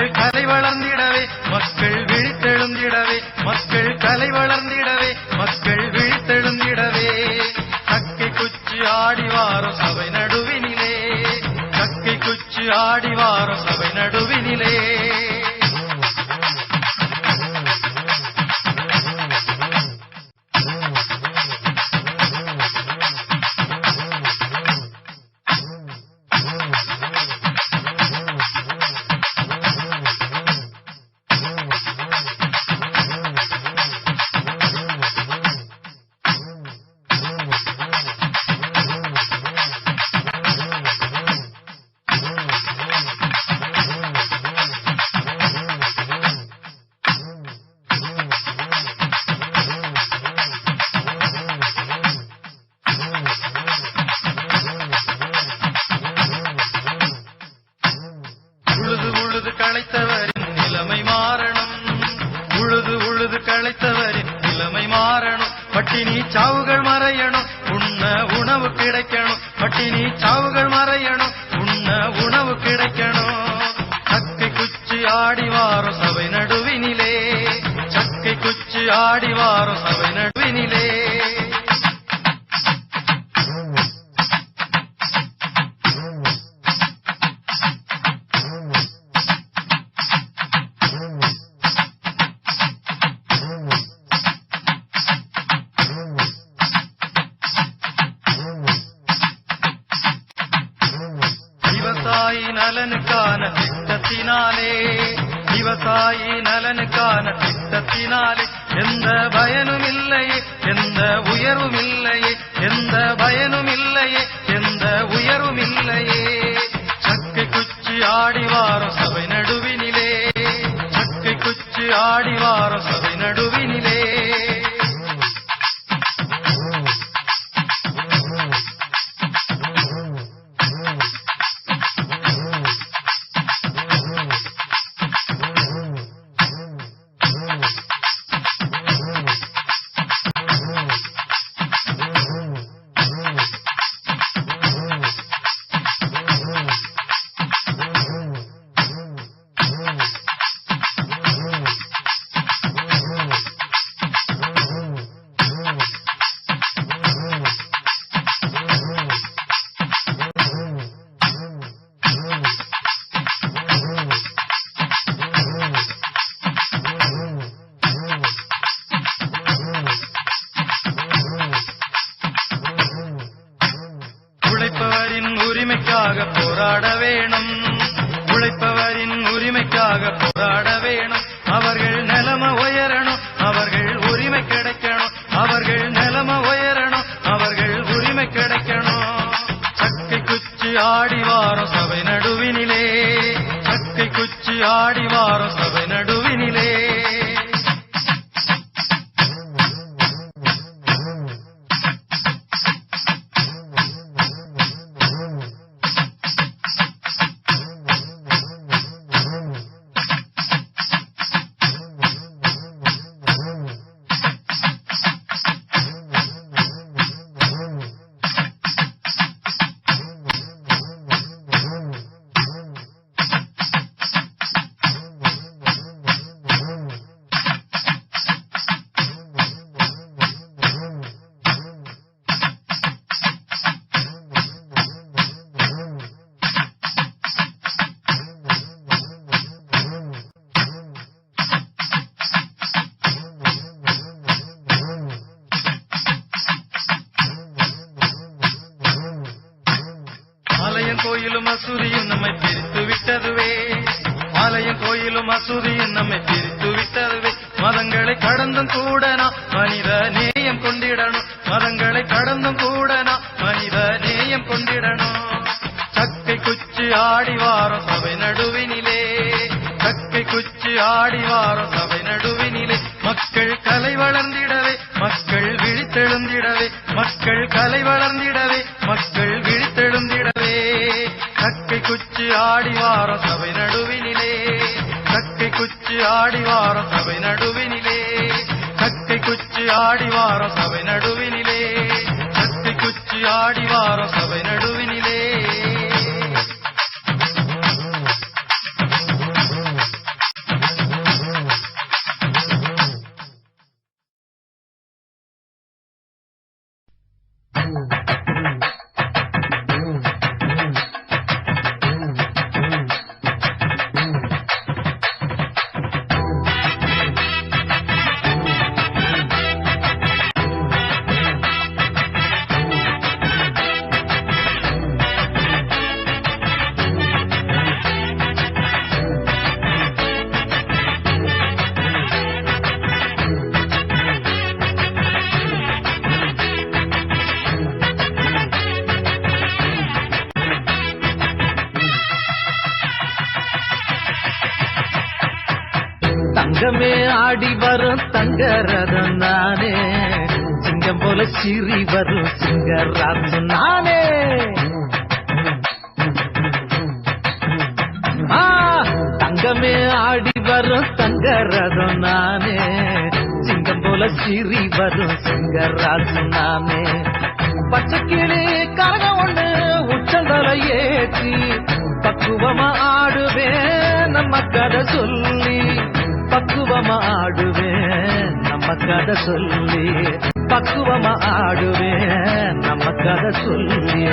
மக்கள் கலை வளர்ந்திடவே மக்கள் விழித்தெழுந்திடவே மக்கள் கலை வளர்ந்திடவே மக்கள் விழித்தெழுந்திடவே கக்கை குச்சி ஆடிவாரம் சபை நடுவினிலே கக்கை குச்சி ஆடிவாரம் சபை நடுவினிலே களைத்தவரின் நிலைமை மாறணும் உழுது உழுது களைத்தவரின் நிலைமை மாறணும் பட்டினி சாவுகள் மறையணும் உண்ண உணவு கிடைக்கணும் பட்டினி சாவுகள் மறையணும் உண்ண உணவு கிடைக்கணும் சக்கை குச்சி ஆடிவாரம் சபை நடுவினிலே சக்கை குச்சி ஆடிவாரம் சபை நடுவினிலே விவசாயி நலனுக்கான திட்டத்தினாலே விவசாயி நலனுக்கான திட்டத்தினாலே எந்த பயனும் இல்லையே எந்த உயர்வும் இல்லையே எந்த பயனும் இல்லையே எந்த உயர்வும் இல்லையே சக்கை குச்சி ஆடிவாரம் சபை நடுவினிலே சக்கை குச்சி ஆடிவாரம் சபை நடுவினிலே உழைப்பவரின் உரிமைக்காக போராட வேணும் உழைப்பவரின் உரிமைக்காக போராட வேணும் அவர்கள் நிலைமை உயரணும் அவர்கள் உரிமை கிடைக்கணும் அவர்கள் நிலைமை உயரணும் அவர்கள் உரிமை கிடைக்கணும் சக்கை குச்சி ஆடிவாரம் சபை நடுவினிலே சக்கை குச்சி ஆடிவாரம் சபை நடுவினிலே ஆலயம் கோயிலும் மசூதியும் நம்மை பிரித்து விட்டதுவே ஆலயம் கோயிலும் மசூதியும் நம்மை பிரித்து விட்டதுவே மதங்களை கடந்தும் கூட நாம் மனித நேயம் கொண்டிடணும் மதங்களை கடந்தும் கூட நாம் மனித நேயம் கொண்டிடணும் சக்கை குச்சி ஆடிவாரம் சபை நடுவினிலே சக்கை குச்சி ஆடிவாரம் சபை நடுவினிலே மக்கள் கலை வளர்ந்திடவே மக்கள் விழித்தெழுந்திடவே மக்கள் கலை வளர்ந்திடவே மக்கள் விழித்தெழுந்திடவே சக்கை குச்சி ஆடிவாரம் சபை நடுவினிலே சக்கை குச்சி ஆடிவாரம் சபை நடுவினிலே சக்கை குச்சி ஆடிவாரம் சபை நடுவினிலே சக்கை குச்சி ஆடிவாரம் சபை நடுவினிலே தங்கமே ஆடி வரும் தங்கரதம் நானே, சிங்கம் போல சிரி வரும் சிங்கராசு நானே. தங்கமே ஆடி வரும் தங்கரதம் நானே, சிங்கம் போல சிரி வரும் சிங்கராசு நானே. பச்சைக்கிளி கரகம் ஒண்ணு உச்சந்தலை ஏற்றி பக்குவமா ஆடுவேன் நம்ம கதை சொல்லி, பக்குவமா ஆடுவேன் நம்ம கதை சொல்லி, பக்குவமா ஆடுவேன் நம்ம கதை சொல்லி.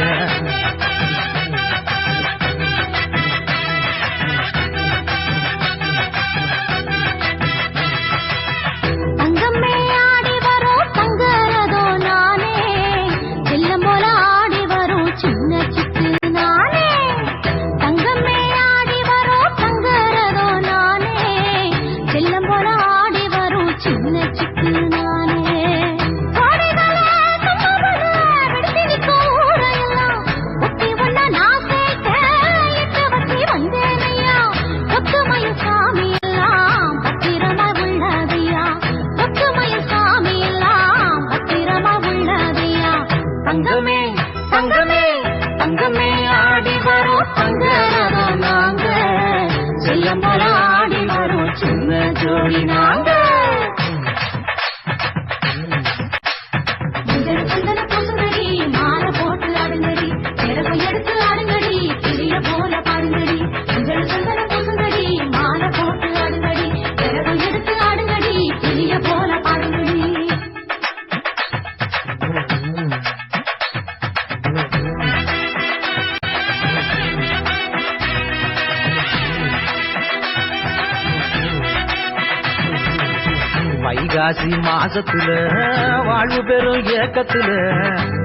வைகாசி மாசத்துல வாழ்வு பெறும் ஏக்கத்துல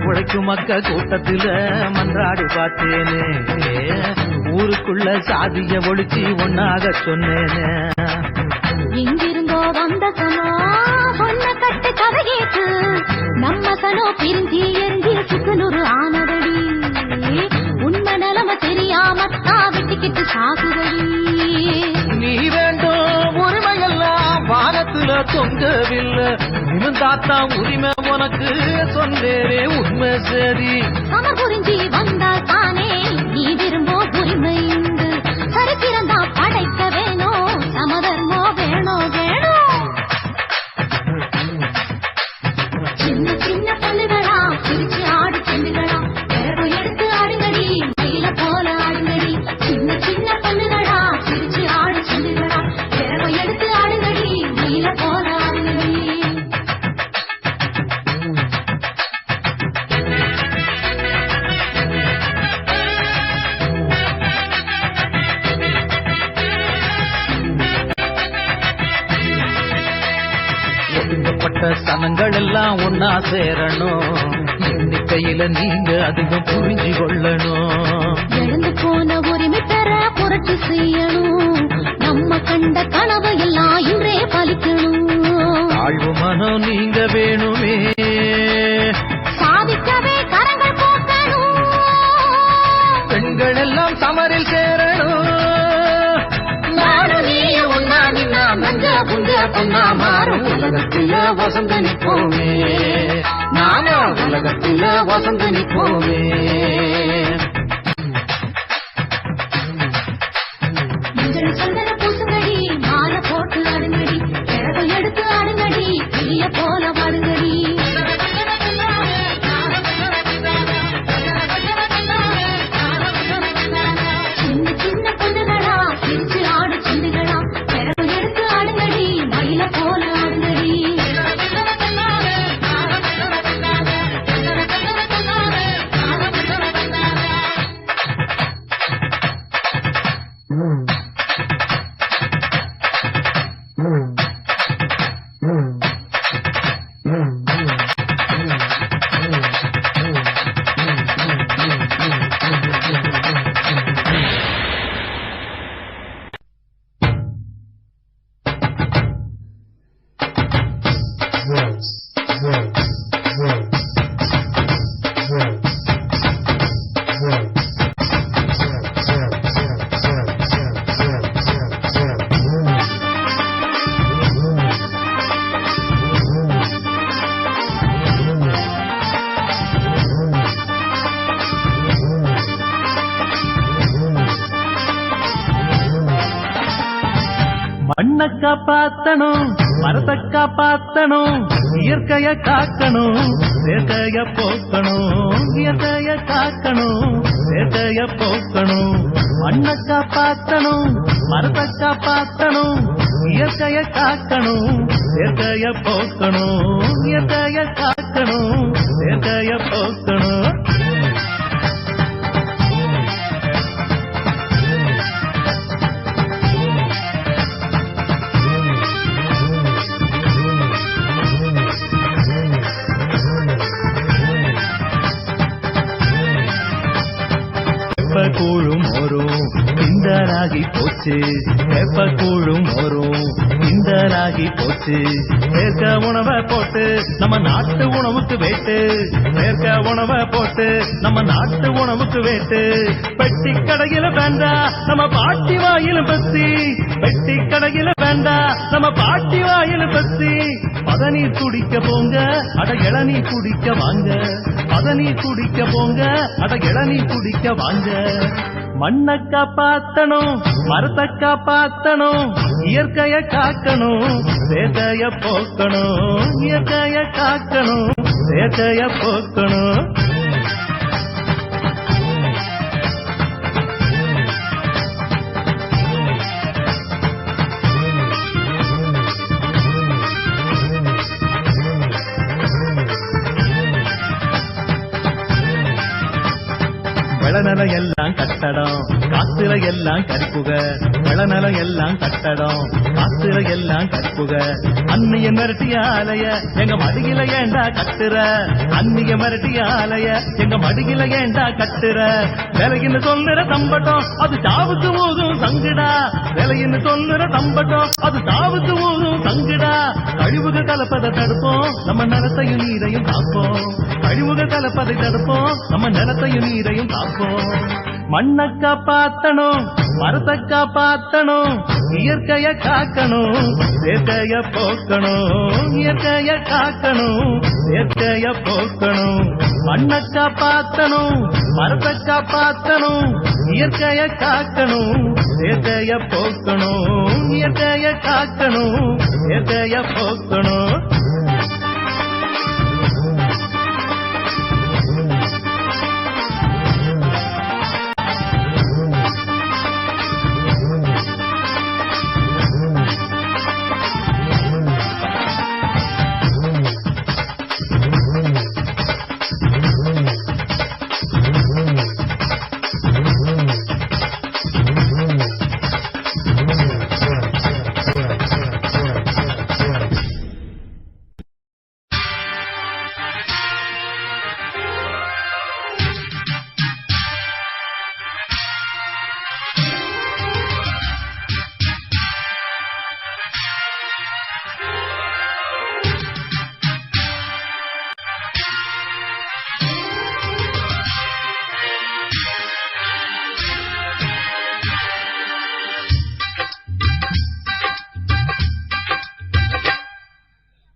உழைக்கும் மக்க கூட்டத்துல மன்றாடி பார்த்தேனே, ஊருக்குள்ள சாதிய ஒழிச்சு ஒன்னாக சொன்னேனே. எங்கிருந்தோ வந்த சனோ பொண்ண கட்டு கதை கேட்டு நம்ம சனோ பிரிஞ்சி எரிஞ்சி சுக்குநூறு ஆனதடி. உண்மை நிலைமை தெரியாமத்தா விட்டுக்கிட்டு சாகுதடி. நீ வேண்டும் உரிமையெல்லாம் வானத்துல தொங்கவில்லை, இருந்தாத்தா உரிமை உனக்கு சொன்னேனே உண்மை சரி. சம புரிஞ்சி வந்தால் தானே நீ விரும்போ உரிமை உண்டு. சரித்திரந்தா படைக்க வேணும், சமதர்மோ வேணும் வேணும். சின்ன சின்ன பல்லுகளா பிரிச்சு ஆடு செண்டுகளா பிறகு எடுத்து ஆடுங்கடி மயில போல ஆடுங்கடி. சின்ன சின்ன பல்லுகளா பிரிச்சு ஆடு செண்டுகளா பிறகு எடுத்து ஆடுங்கடி மயில போல ஆடுங்கடி. ஒடுங்கப்பட்ட சனங்கள் எல்லாம் ஒன்னா சேரணும், எண்ணிக்கையில நீங்க அதிகம் புரிஞ்சு கொள்ளணும். எழுந்து போன உரிமை பெற புரட்சி செய்யணும், நம்ம கண்ட கனவு எல்லாம் இன்றே பலிக்கணும். தாழ்வு மனம் நீங்க வேணுமே, சாதிக்கவே கரங்கள் போக்கணும். பெண்கள் எல்லாம் சமரில் சேரணும். நானும் நீயும் ஒன்னா நின்னா மஞ்ச புஞ்ச பொன்னா மாறும் உலகத்தில வசந்த நிற்போமே, நாம உலகத்தில வசந்த நிற்போமே. மஞ்சள் சந்தன பூசுங்கடி மாலை போட்டு ஆடுங்கடி பிறகு எடுத்து ஆடுங்கடி பெரிய போல பாடுங்கடி. சின்ன சின்ன பொண்ணுகளா பிரிச்சு ஆடு சிந்துகளா பிறகு எடுத்து ஆடுங்கடி மயில போல ஆடுங்கடி. மண்ணை காப்பாத்தணும், மரத்தை காப்பாத்தணும், இயற்கைய காக்கணும், வேட்டைய போக்கணும், இயற்கைய காக்கணும், வேட்டைய போக்கணும். மண்ணை காப்பாத்தணும், மரத்தை காப்பாத்தணும், இயற்கைய காக்கணும், வேட்டைய போக்கணும், இயற்கைய காக்கணும், வேட்டைய போக்கணும். கூழும் வரும் இந்தராகி போச்சு, வெப்ப கூழும் வரும் இந்தராகி போச்சு. மேற்க உணவை போட்டு நம்ம நாட்டு உணவுக்கு வேட்டு, மேற்க உணவை போட்டு நம்ம நாட்டு உணவுக்கு வேட்டு. பெட்டி கடையில வேண்டா நம்ம பாட்டி வாயில பத்தி, பெட்டி கடையில வேண்டா நம்ம பாட்டி வாயில பத்தி. பதநீர் குடிக்க போங்க, அட இளநீர் குடிக்க வாங்க, பதநீர் குடிக்க போங்க, அட இளநீர் குடிக்க வாங்க. மண்ணை காப்பாத்தணும், மரத்தை காப்பாத்தணும், இயற்கைய காக்கணும், வேட்டைய போக்கணும், இயற்கைய காக்கணும், வேட்டைய போக்கணும். வெளநலம் எல்லாம் கட்டடம், காத்துல எல்லாம் கரிப்புக, வெளநலம் எல்லாம் கட்டடம், காத்துல எல்லாம் கரிப்புக. அன்னிய மிரட்டிய ஆலைய எங்க மடியில ஏண்டா கட்டுற, அன்னிய மிரட்டிய ஆலைய எங்க மடியில ஏண்டா கட்டுற. விலையின்னு சொல்லுற தம்பட்டம் அது சாவுக்கு ஊதும் சங்குடா, விலையின்னு சொல்லுற தம்பட்டம் அது சாவுக்கு ஊதும் சங்குடா. கழிவுக கலப்பதை தடுப்போம், நம்ம நிலத்தையும் நீரையும் காப்போம், கழிவுக கலப்பதை தடுப்போம், நம்ம நிலத்தையும் நீரையும் காப்போம். மண்ணை காப்பாத்தணும், மரத்தை காப்பாத்தணும், இயற்கைய காக்கணும், வேட்டைய போக்கணும், இயற்கைய காக்கணும், வேட்டைய போக்கணும். மண்ணை காப்பாத்தணும், மரத்தை காப்பாத்தணும், இயற்கைய காக்கணும், வேட்டைய போக்கணும், இயற்கைய காக்கணும், வேட்டைய போக்கணும்.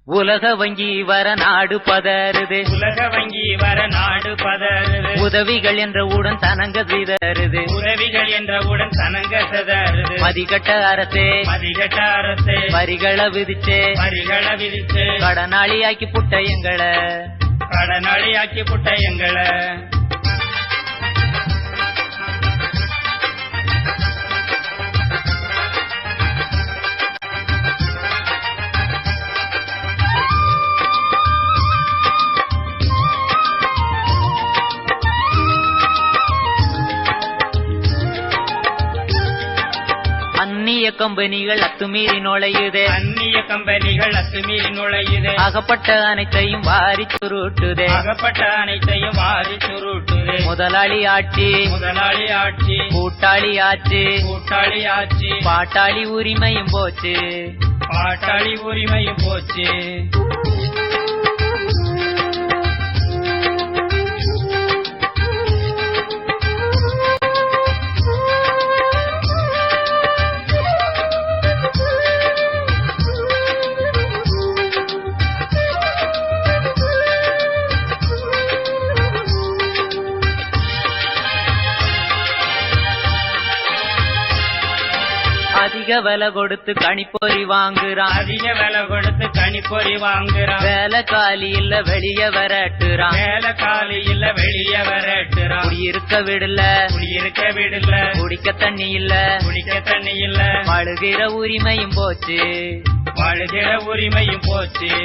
உலக வங்கி வர நாடு பதறுது, உலக வங்கி வர நாடு பதறுது. உதவிகள் என்றவுடன் தனங்க சிதறுது, உதவிகள் என்றவுடன் தனங்க சிதறுது. மதிகட்ட அரசே, மதிகட்ட அரசே, வரிகளை விதிச்சே, வரிகளை விதிச்சு கடனாளியாக்கி புட்ட எங்களை, கடனாளியாக்கி புட்ட எங்களை. அந்நிய கம்பெனிகள் அத்துமீறி நுழையுதே, அந்நிய கம்பெனிகள் அத்துமீறி நுழையுதே. அகப்பட்ட அனைத்தையும் வாரி சுருட்டுதே, அகப்பட்ட அனைத்தையும் வாரி சுருட்டுதே. முதலாளி ஆட்சி, முதலாளி ஆட்சி, கூட்டாளி ஆட்சி, கூட்டாளி ஆட்சி, பாட்டாளி உரிமையும் போச்சு, பாட்டாளி உரிமையும் போச்சு. அதிக விலை கொடுத்து கணிப்பொறி வாங்குறான். அதிக விலை கொடுத்து கணிப்பொறி வாங்குறான். வேலை காலி இல்ல வெளிய விரட்டுறான். வேலை காலி இல்ல வெளிய விரட்டுறான். குடியிருக்க விடல குடியிருக்க விடல. குடிக்க தண்ணி இல்ல குடிக்க தண்ணி இல்ல. வாழுகிற உரிமையும் போச்சு. வாழுகிற உரிமையும் போச்சு.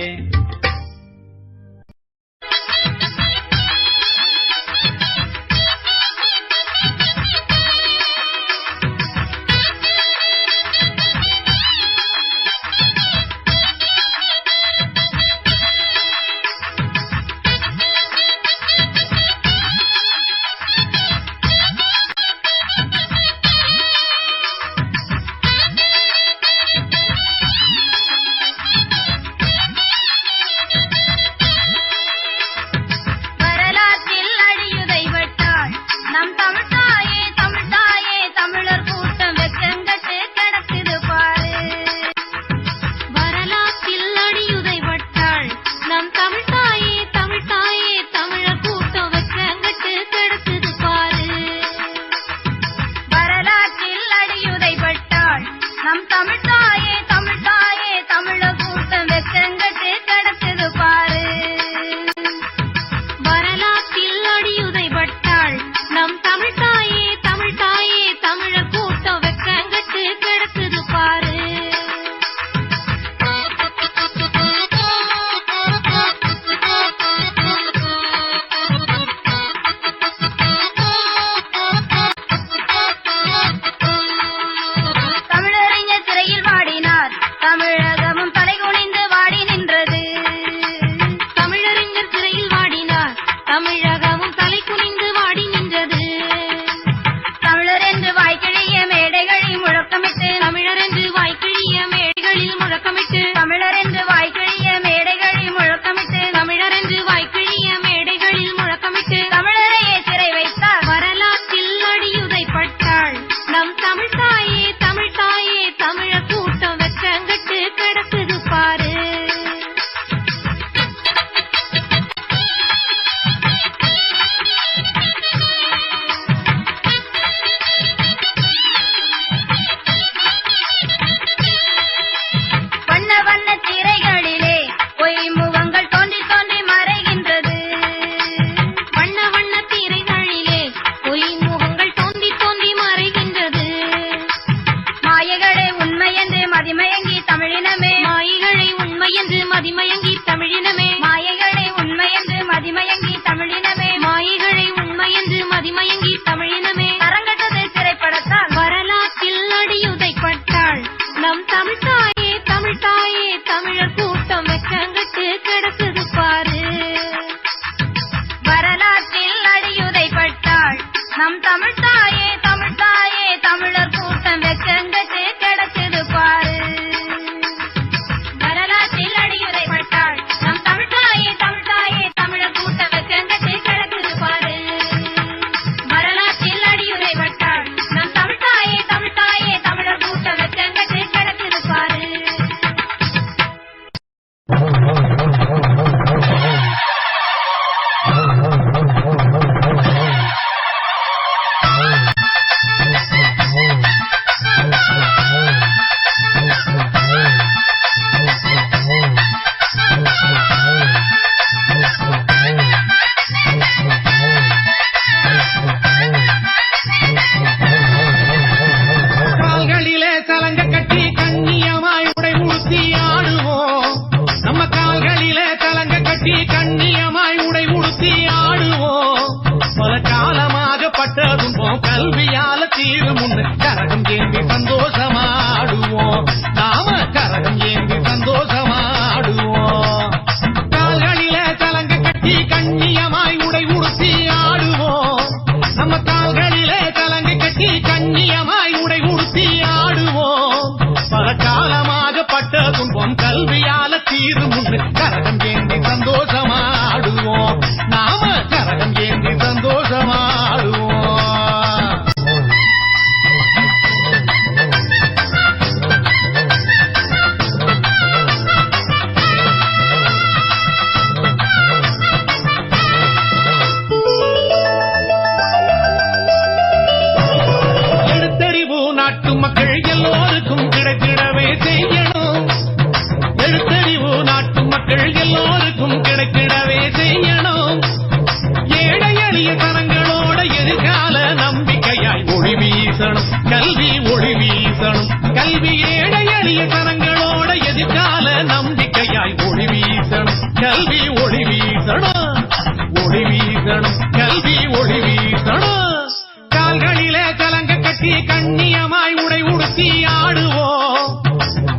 கண்ணியமாய் உடை உடுத்தி ஆடுவோம்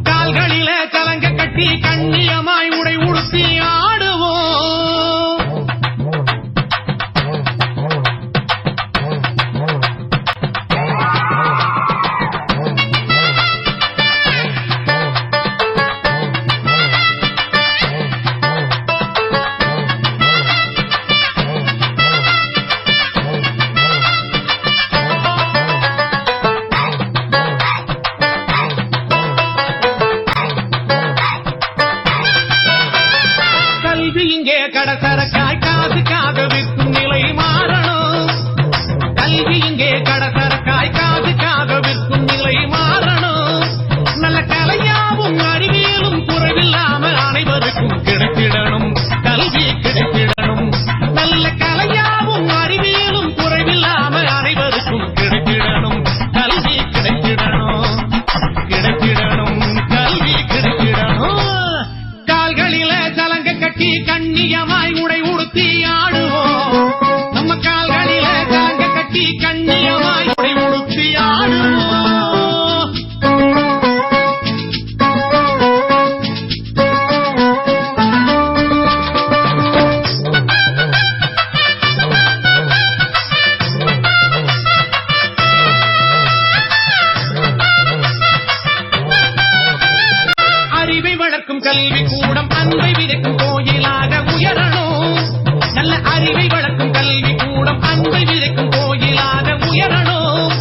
கால்களில கலங்க கட்டி கண்ணியமாய் உடை உடுத்தி ஆடுவோம் கடசரக்காய் காசுக்காக விற்கும் நிலை மாறணும் கல்வி இங்கே கடசரக்காய் காசுக்காக விற்கும் நிலை மாறணும் நல்ல கலையாவும் அறிவியலும் குறைவில்லாம அனைவருக்கும் கிடைத்திடணும் கல்வி கிடைத்திடணும் நல்ல கலையாவும் அறிவியலும் குறைவில்லாம அனைவருக்கும் கிடைத்திடணும் கல்வி கிடைத்திடணும் கிடைத்திடணும் கல்வி கிடைத்திடணும் கால்களில சலங்க கட்டி கண்ணியமாய் உடை உடுத்தி ஆடுவோம் நம்ம கால்களில சலங்க கட்டி கண்ணியமாய் உடை உடுத்தி ஆடுவோம் அறிவை வளர்க்கும் கல்வி கூடம் அன்பை விதைக்கும் கோயிலாக உயரணும் நல்ல அறிவை வளர்க்கும் கல்வி கூடம் அன்பை விதைக்கும் கோயிலாக உயரணும்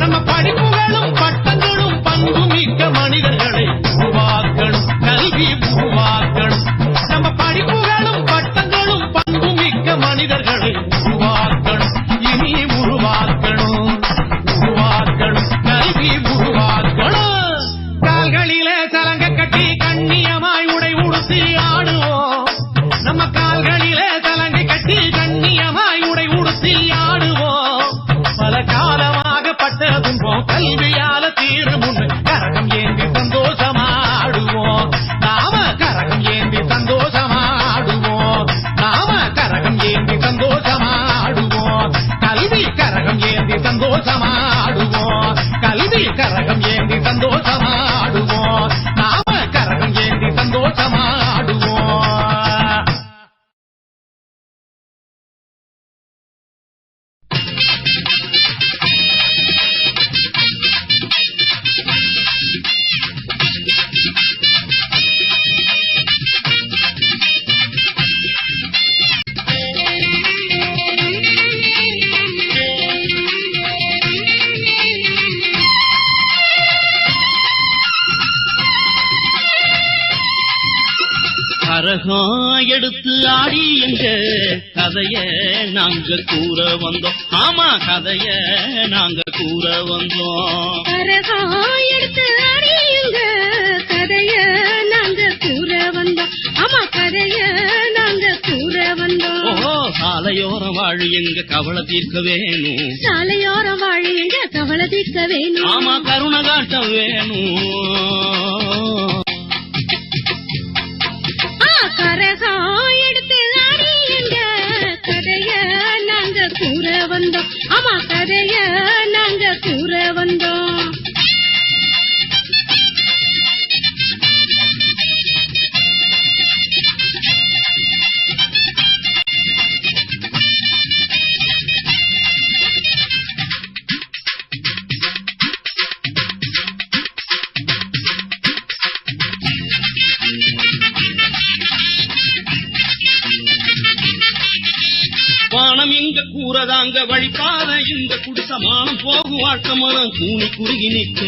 நம்ம படிப்புகளும் பட்டங்களும் பண்புமிக்க மனிதர்களை உருவாக்கணும் கல்வி உருவாக்கணும் நம்ம படிப்புகளும் பட்டங்களும் பண்புமிக்க மனிதர்களை உருவாக்கணும் இனி உருவாக்கணும் உருவாக்கணும் கல்வி உருவாக்கணும் கால்களில சலங்க கட்டி கண்ணியமாய் உடை உடுத்தி ஆடுவோம் நம்ம கால்களில சலங்க கட்டி கண்ணியமாய் உடை உடுத்தி ஆடுவோம் பல காலமாக பட்ட துன்பம் கல்வியால தீரும் கரகம் ஏந்தி சந்தோஷமாடுவோம் நாம கரகம் ஏந்தி சந்தோஷமாடுவோம் நாம கரகம் ஏந்தி சந்தோஷமாடுவோம் கல்வி கரகம் ஏந்தி சந்தோஷமாடுவோம் கல்வி கரகம் ஏந்தி சந்தோஷமாடுவோம் நாம கரகம் ஏந்தி சந்தோஷமாடுவோம் கரகம் எடுத்து ஆடி எங்க கதைய நாங்க கூற வந்தோம் ஆமா கதைய நாங்க கூற வந்தோம் கரகம் எடுத்து ஆடி எங்க கதைய நாங்க கூற வந்தோம் ஆமா கதைய நாங்க கூற வந்தோம் ஓஹோ சாலையோரம் வாழு எங்க கவலை தீர்க்க வேணும் சாலையோரம் வாழ எங்க கவலை தீர்க்க வேணும் ஆமா கருணை காட்ட வேணும் கரகம் எடுத்து ஆடி எங்க கதைய நாங்க கூற வந்தோம் ஆமா கதைய நாங்க கூற வந்தோம் வானம் எங்க கூறதாங்க வழிபாத இந்த குடிசமானம் போகும் வாழ்க்கை மரம் கூனி குறுகி நிற்க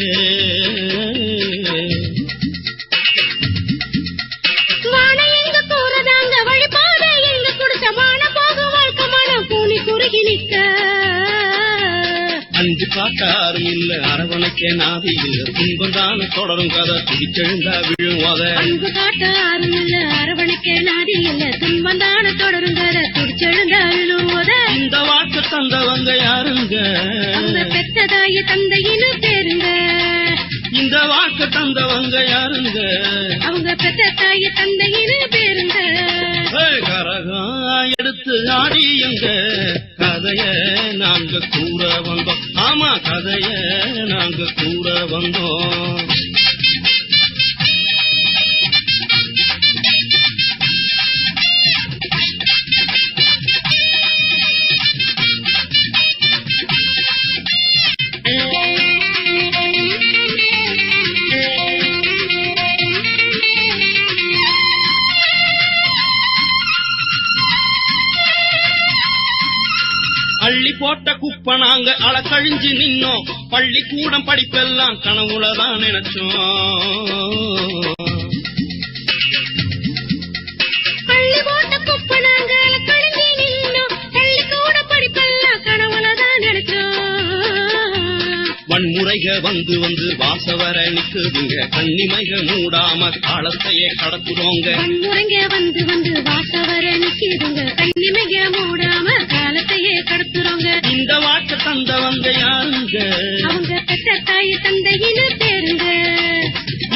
வானம் எங்க கூறதாங்க வழிபாத எங்க குடிசமானம் போகும் வாழ்க்கை மரம் கூனி குறுகி நிற்க அஞ்சு காட்டாரும் இல்ல அரவணைக்க நாதி இல்ல துன்பந்தான தொடரும் கதை துடிச்செழுந்தா விழுவாத அன்பு காட்ட ஆறும் இல்ல அரவணைக்க நாதி இல்ல துன்பந்தான தொடரும் கதை துடிச்செழுந்தா விழுவத இந்த வாக்கு தந்தவங்க யாருங்க அவங்க பெத்த தாய தந்தையின்னு பேருங்க இந்த வாக்கு தந்தவங்க யாருங்க அவங்க பெத்த தாய தந்தையின்னு பேருங்க கரகம் எடுத்து ஆடி எங்க கதைய நாங்க கூற வந்தோம் ஆமா கதைய நாங்க கூற வந்தோம். அள்ளி போட்ட குப்பை நாங்க அளக்கழிஞ்சு நின்னோம். பள்ளிக்கூடம் படிப்பெல்லாம் கனவுலதான் நினைச்சோம். பள்ளி போட்ட குப்பை நாங்க அளக்கழிஞ்சு நின்னோம். பள்ளிக்கூடம் படிப்பெல்லாம் கனவுலதான் நினைச்சோம். வன்முறைக வந்து வந்து வாசவர நிக்குதுங்க. கண்ணிமைக மூடாம காலத்தையே கடத்துறோங்க. வன்முறைங்க வந்து வந்து வாசவர நிக்குதுங்க. கண்ணிமைக மூடாம காலத்தையே கடத்துறோங்க. இந்த வாக்க தந்தவங்க யாருங்க? அவங்க பெற்ற தாய் தந்தையின்னு பேருங்க.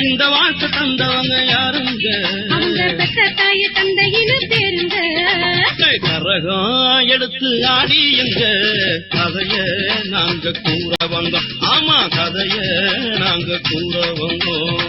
இந்த வாக்க தந்தவங்க யாருங்க? அவங்க பெற்ற தாய் தந்தையின்னு பேருங்க. கரகம் எடுத்து ஆடி எங்க கதைய நாங்க கூற வந்தோம். ஆமா கதைய நாங்க கூற வந்தோம்.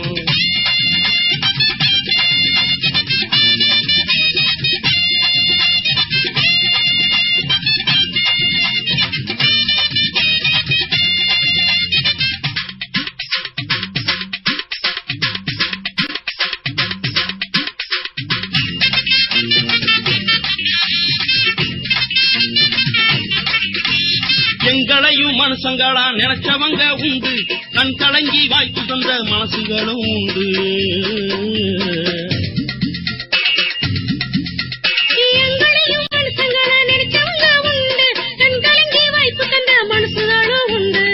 எங்களையும் மனுஷங்களா நினைச்சவங்க உண்டு. கண் கலங்கி வாய்ப்பு தந்த மனசுகளும் உண்டு. எங்களையும் மனுஷங்களா நினைச்சவங்க உண்டு. கண் கலங்கி வாய்ப்பு தந்த மனசுகளும் உண்டு.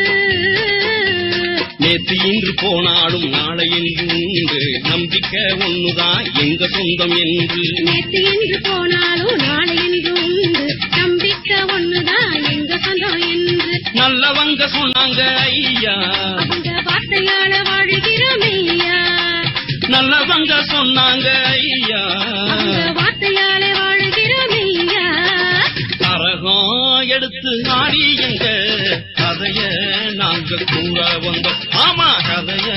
நேற்று இன்று போனாலும் நாளை என்று உண்டு. நம்பிக்கை ஒண்ணுதான் எங்க சொந்தம் என்று. நேற்று என்று போனாலும் நாளை என்று உண்டு. நம்பிக்கை ஒண்ணுதான் எங்க சொந்தம் என்று நல்லவங்க சொன்னாங்க ஐயா. அவங்க வார்த்தையால வாழுகிறோம் ஐயா. நல்லவங்க சொன்னாங்க ஐயா. அவங்க வார்த்தையால வாழுகிறோம் ஐயா. கரகம் எடுத்து ஆடி எங்க கதைய நாங்க கூற வந்தோம். ஆமா கதைய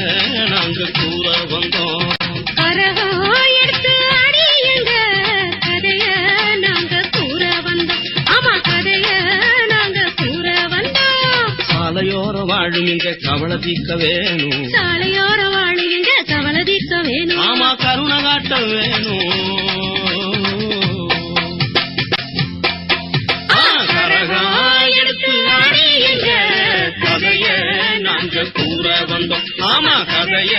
நாங்க கூற வந்தோம். கரகம் எடுத்து ஆடி எங்க கதைய நாங்க கூற வந்தோம். ஆமா கதைய நாங்க கூற வந்தோம். சாலையோர வாழும் இங்க கவலை தீர்க்க வேணும். சாலையோர வாழுகின்ற கவலை தீர்க்க வேணும். ஆமா கருணை காட்ட வேணும். கரகம் எடுத்து ஆடி எங்க கதைய நாங்க கூற வந்தோம். ஆமா கதைய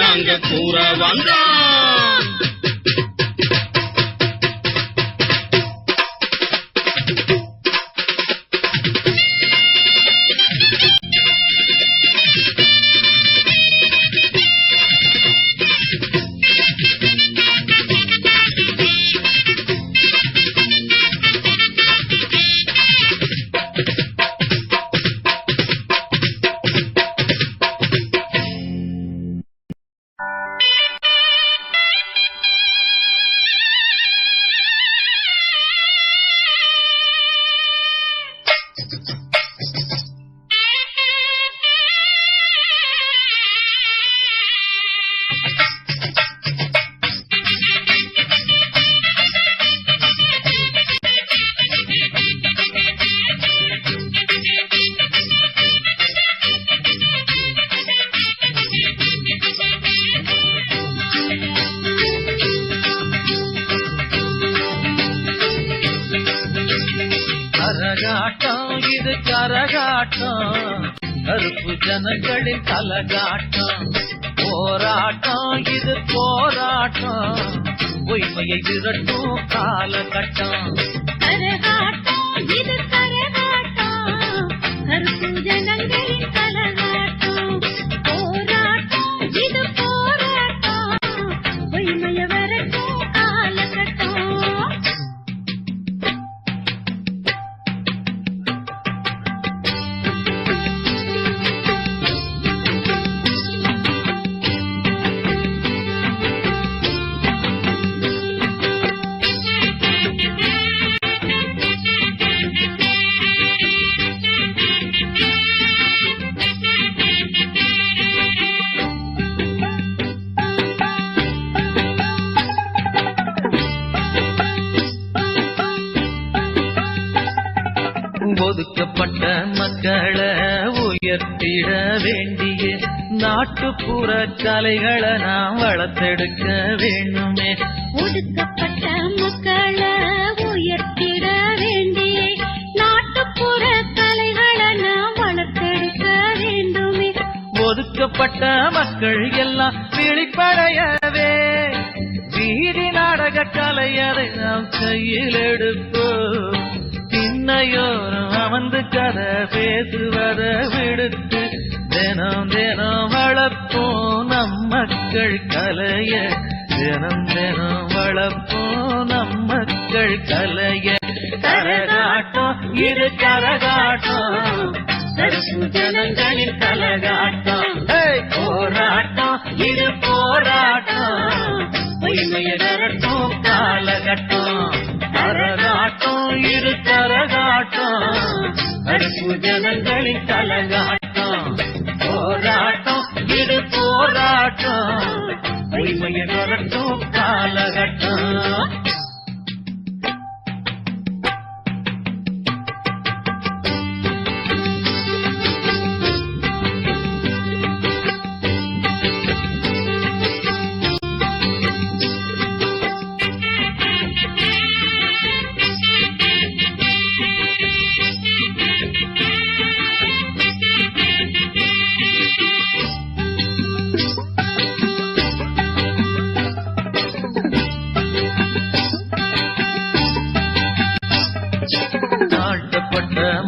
நாங்க கூற வந்தோம். கரகாட்டம் இது கரகாட்டம். கருப்பு ஜனங்களின் கலகாட்டம். போராட்டம் இது போராட்டம். பொய்மையை விரட்டும் காலகட்டம். கரகாட்டம் இது கரகாட்டம். கருப்பு ஜனங்களின் கலகாட்டம். போராட்டம் இது போராட்டம். பொய்மைய விரட்டும் காலகட்டம். உயர்த்திட வேண்டிய நாட்டுப்புற கலைகளை நாம் வளர்த்தெடுக்க வேண்டுமே. ஒடுக்கப்பட்ட மக்களை உயர்த்திட வேண்டிய நாட்டுப்புற கலைகளை நாம் வளர்த்தெடுக்க வேண்டுமே. ஒதுக்கப்பட்ட மக்கள் எல்லாம் விழிப்படையவே வீதி நாடக கலையதை நாம் கையில் எடுப்போம். திண்ணையோரம் அமர்ந்து கதை பேசுவதை விடுத்து தினம் தினம் வளர்ப்போம் நம் மக்கள் கலைய. தினம் தினம் வளர்ப்போம் நம் மக்கள் கலைய. கரகாட்டம் இது கரகாட்டம் கருப்பு ஜனங்களின் கலகாட்டம். போராட்டம் இது போராட்டம் உண்மையை நிரட்டும் காலகட்டம். கரகாட்டம் இது கரகாட்டம் கருப்பு ஜனங்களின் கலகாட்டம். போராட்டம் இது போராட்டம் உண்மையை நிரட்டும் காலகட்டம்.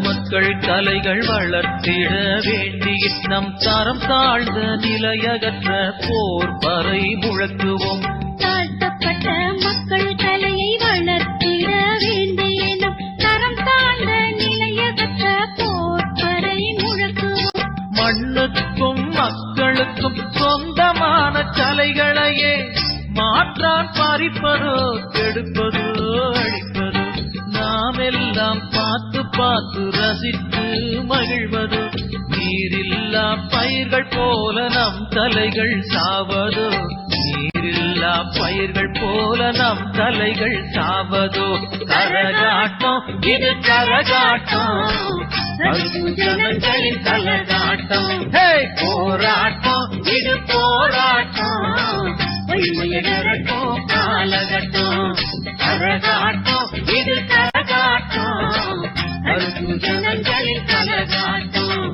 மக்கள் கலைகள் வளர்த்திட வேண்டி நம் தரம் தாழ்ந்த நிலையகற்ற போர் பறை முழக்குவோம். தாழ்த்தப்பட்ட மக்கள் கலையை வளர்த்திட வேண்டிய நம் தரம் தாழ்ந்த நிலையகற்ற போர் பறை முழக்குவோம். மண்ணுக்கும் மக்களுக்கும் சொந்தமான கலைகளையே மாற்றான் பறிப்பதோ கெடுப்பதோ அழிப்பதோ நாம் எல்லாம் பார்த்து பார்த்து ரசித்து மகிழ்வதோ. நீரில்லா பயிர்கள் போல நம் தலைகள் சாவதோ. நீரில்லா பயிர்கள் போல நம் தலைகள் சாவதோ. கரகாட்டம் இது கரகாட்டம் ஜனங்களின் கலகாட்டம். போராட்டம் இது போராட்டம் உண்மையிடட்டும் காலகட்டம். கரகாட்டம் இது கரகாட்டம் கருப்பு ஜனங்களின் கலகாட்டம்.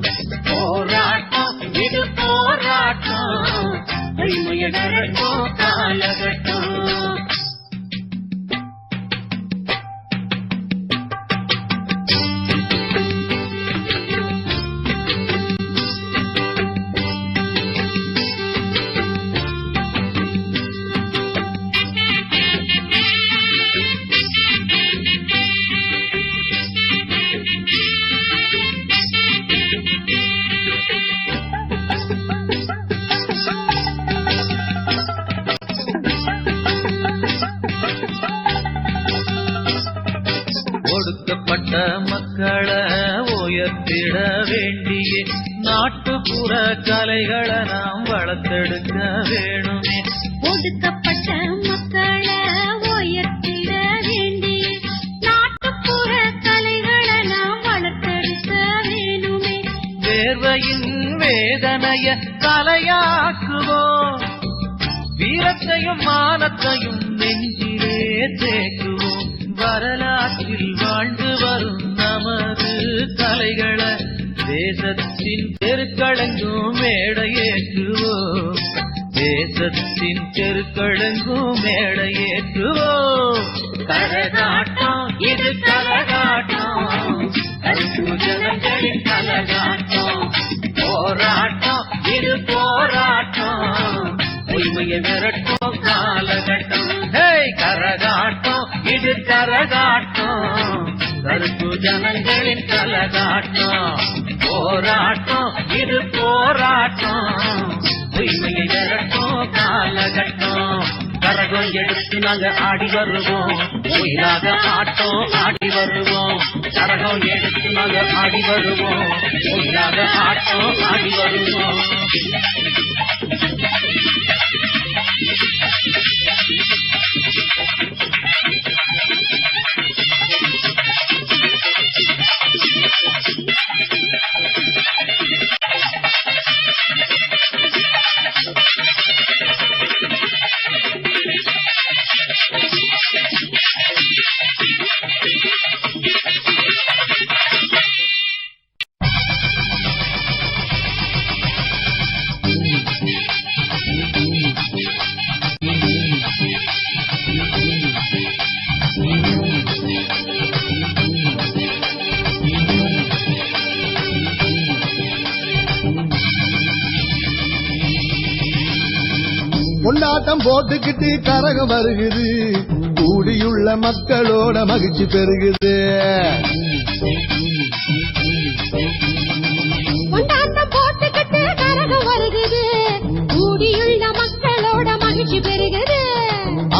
போராட்டம் இது போராட்டம் உண்மையிடட்டும் காலகட்டம். ஒடுக்கப்பட்ட மக்களை உயர்த்திட வேண்டிய நாட்டுப்புற கலைகளை நாம் வளர்த்தெடுக்க வேணுமே. ஒடுக்கப்பட்ட மக்களை உயர்த்திட வேண்டிய நாட்டுப்புற கலைகளை நாம் வளர்த்தெடுக்க வேணுமே. வேர்வையின் வேதனைய கலையாக்குவோம். வீரத்தையும் மானத்தையும் நெஞ்சிலே தேக்குவோம். வரலாற்றில் வாழ்ந்து வரும் நமது கலைகளை தேசத்தின் தெருக்களெங்கும் மேடையேற்றுவோம். தேசத்தின் தெருக்களெங்கும் மேடையேற்றுவோம். கரகாட்டம் இது கரகாட்டம் கருப்பு ஜனங்களின் கலகாட்டம். போராட்டம் இது போராட்டம் உண்மையை விரட்டும் காலகட்டம். கரகாட்டம் இது கரகாட்டம் கருப்பு ஜனங்களின் கலகாட்டம். போராட்டம் இது போராட்டம் உண்மையை விரட்டும் காலகட்டம். கரகம் எடுத்து நாங்க ஆடி வருவோம். உயிராக ஆட்டம் ஆடி வருவோம். கரகம் எடுத்து நாங்க ஆடி வருவோம். உயிராக ஆட்டம் ஆடி வருவோம். கொண்டாட்டம் போட்டுக்கிட்டு கரகம் வருகுது கூடியுள்ள மக்களோட மகிழ்ச்சி பெருகுது கொண்டாட்டம் போட்டுக்கிட்டு கரகம் வருகுது கூடியுள்ள மக்களோட மகிழ்ச்சி பெருகுது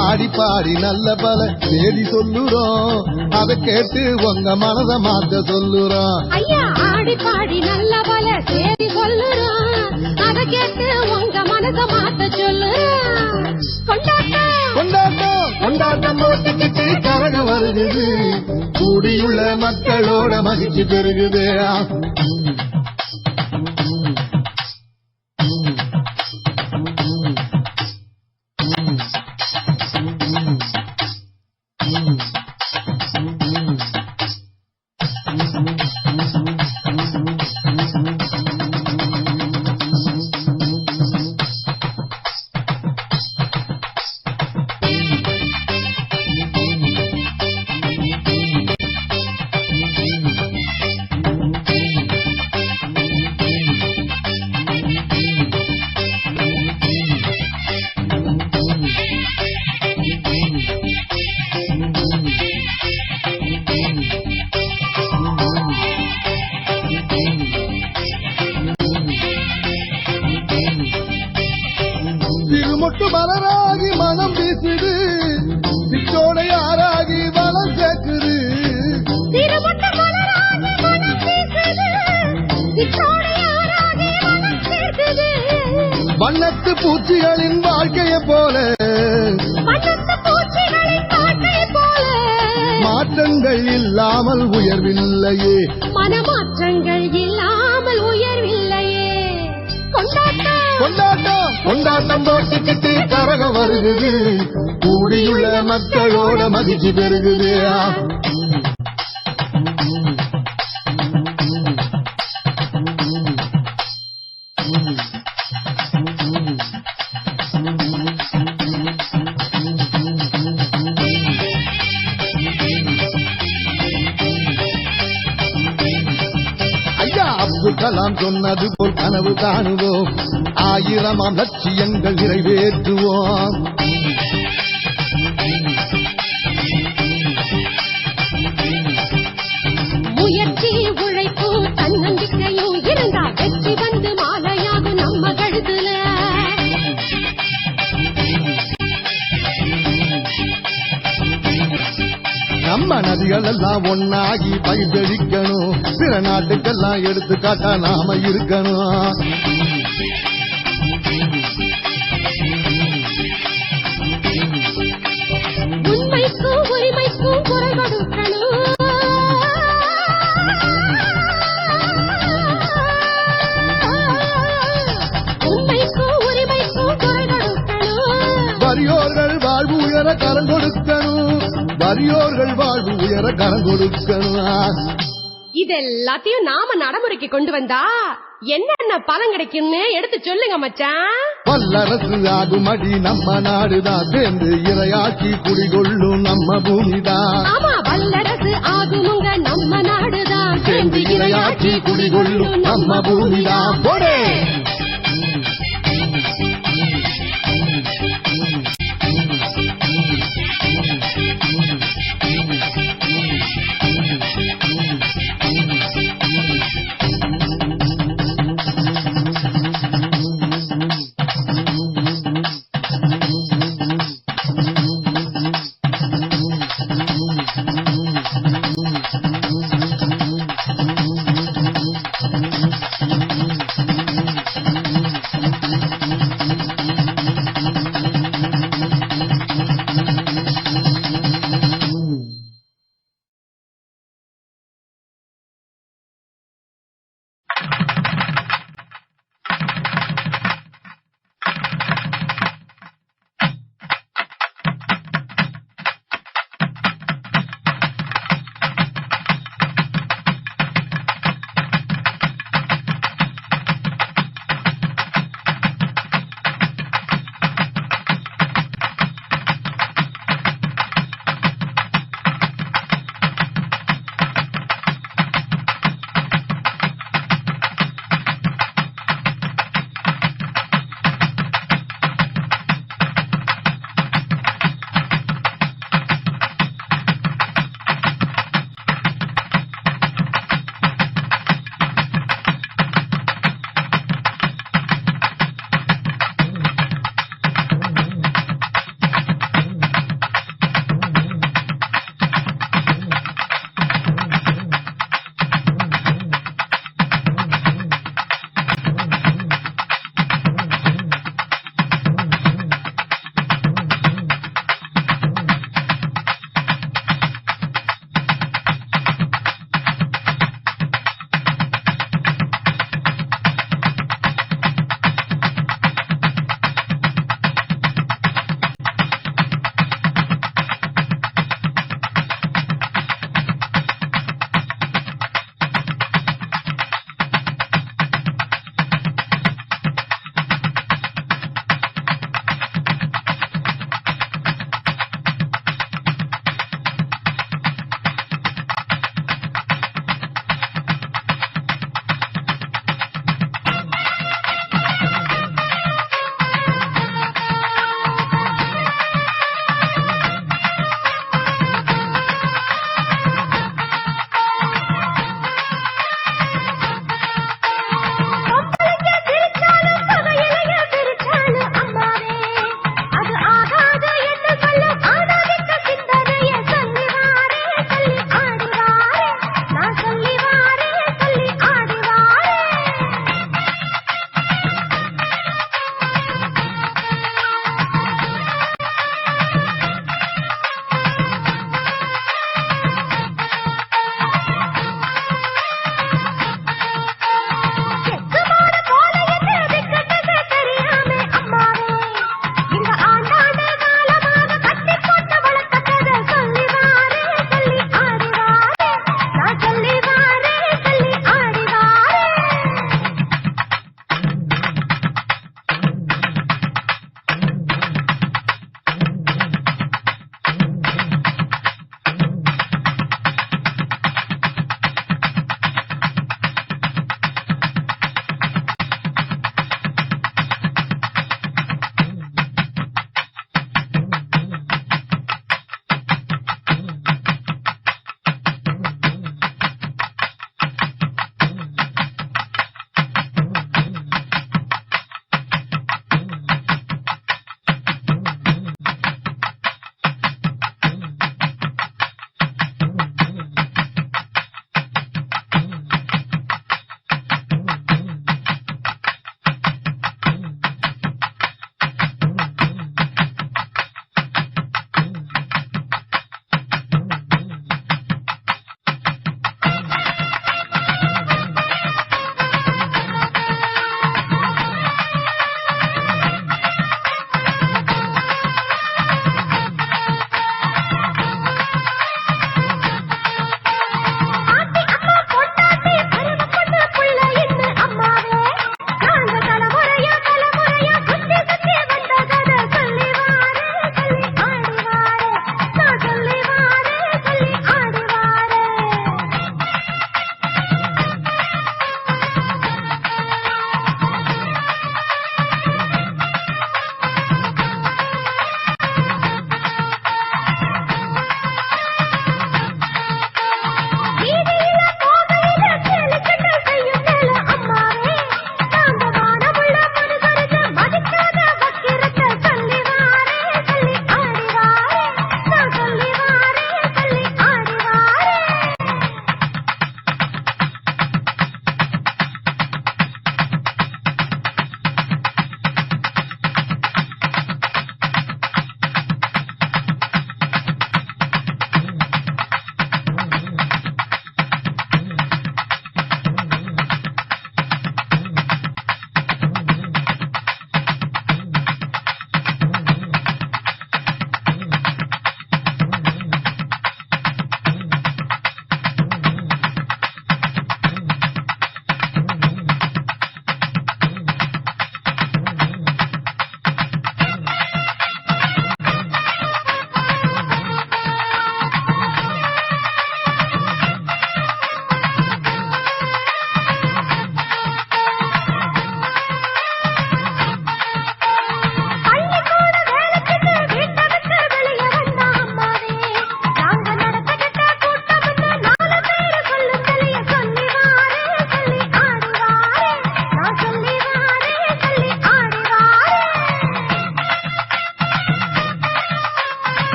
ஆடி பாடி நல்ல பல செய்தி சொல்லுறோம் அதை கேட்டு உங்க மனத மாத்த சொல்லுறோம் ஐயா ஆடி பாடி நல்ல பல செய்தி சொல்லுறோம் அதை கேட்டு உங்க மனத மாத்த சொல்லுறோம் கொண்டாட்டம் கொண்டாட்டம் கொண்டாட்டம் போட்டுக்கிட்டு கரகம் வருகுது கூடியுள்ள மக்களோட மகிழ்ச்சி பெருகுது திருமொட்டு மலராகி மனம் வீசுது சிற்றோடை ஆறாகி வளம் சேர்க்குது திருமொட்டு மலராகி மனம் வீசுது சிற்றோடை ஆறாகி வளம் சேர்க்குது வண்ணத்து பூச்சிகளின் வாழ்க்கையை போல வண்ணத்து பூச்சிகளின் வாழ்க்கையை போல மாற்றங்கள் இல்லாமல் உயர்வில்லையே மனமாற்றங்கள் இல்லாமல் உயர்வில்லையே கொண்டாட்டம் கொண்டாட்டம் கொண்டாட்டம் போட்டுக்கிட்டு கரகம் வருகுது கூடியுள்ள மக்களோட மகிழ்ச்சி பெருகுது ஐயா அப்துல் கலாம் சொன்னது போல் கனவு காணுவோம் 1000 லட்சியங்கள் நிறைவேற்றுவோம் முயற்சி உழைப்பு தன்னம்பிக்கையும் இருந்தா வெற்றி வந்து மாலையாகும் நம்ம கழுத்துல நம்ம நதிகள் எல்லாம் ஒன்னாகி பயிர்ச்செழிக்கணும் பிற நாட்டுக்கெல்லாம் எடுத்துக்காட்டா நாம இருக்கணும் உண்மைக்கும் உரிமைக்கும் குரல் கொடுக்கணும் உண்மைக்கும் உரிமைக்கும் குரல் கொடுக்கணும் வறியோர்கள் வாழ்வு உயர கரம் கொடுக்கணும் வறியோர்கள் வாழ்வு உயர கரம் கொடுக்கணும் இது எல்லாத்தையும் நாம நடைமுறைக்கு கொண்டு வந்தா என்னென்ன பலன் கிடைக்கும்னு எடுத்து சொல்லுங்க மச்சான் வல்லரசு ஆகுமடி நம்ம நாடுதான் சேர்ந்து இரையாட்சி குடிகொள்ளும் நம்ம பூமிதான் ஆமா வல்லரசு ஆகுமுங்க நம்ம நாடுதான் சேர்ந்து இரையாட்சி குடிகொள்ளும் நம்ம பூமிதான் போடே